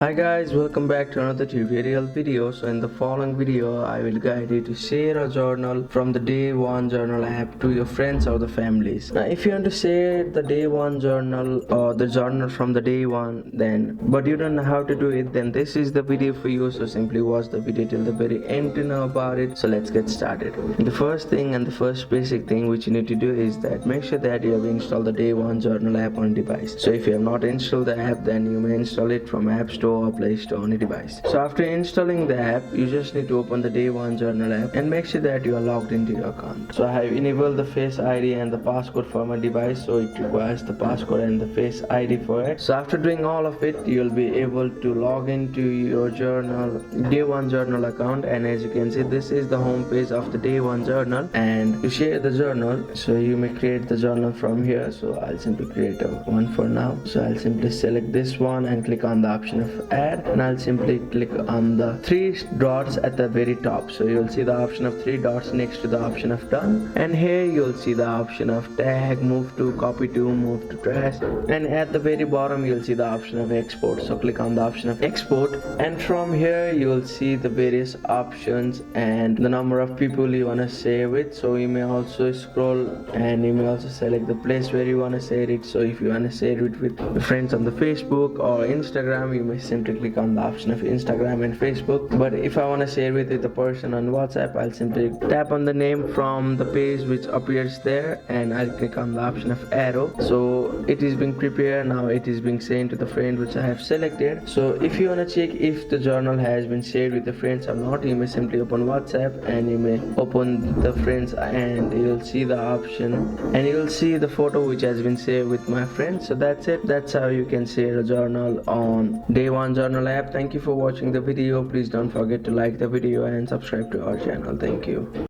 Hi guys, welcome back to another tutorial video. So in the following video, I will guide you to share a journal from the Day One Journal app to your friends or the families. Now if you want to share the Day One journal or the journal from the Day One, but you don't know how to do it, then this is the video for you. So simply watch the video till the very end to know about it. So let's get started. The first thing and the first basic thing which you need to do is that make sure that you have installed the Day One Journal app on device. So if you have not installed the app, then you may install it from App Store or Play Store on a device. So after installing the app, you just need to open the Day One Journal app and make sure that you are logged into your account. So I have enabled the Face ID and the passcode for my device, so it requires the passcode and the Face ID for it. So after doing all of it, you'll be able to log into your Day One Journal account, and as you can see, this is the home page of the Day One Journal. And to share the journal, so you may create the journal from here. So I'll simply create one for now. So I'll simply select this one and click on the option of add, and I'll simply click on the three dots at the very top. So you'll see the option of three dots next to the option of done, and here you'll see the option of tag, move to, copy to, move to trash, and at the very bottom you'll see the option of export. So click on the option of export, and from here you'll see the various options and the number of people you want to save it. So you may also scroll and you may also select the place where you want to share it. So if you want to share it with your friends on the Facebook or Instagram, you may simply click on the option of Instagram and Facebook. But if I want to share with the person on WhatsApp, I'll simply tap on the name from the page which appears there, and I'll click on the option of arrow. So it is being prepared now, it is being sent to the friend which I have selected. So if you want to check if the journal has been shared with the friends or not, you may simply open WhatsApp and you may open the friends, and you'll see the option and you'll see the photo which has been saved with my friends. So that's it. That's how you can share a journal on Day One Journal app. Thank you for watching the video. Please don't forget to like the video and subscribe to our channel. Thank you.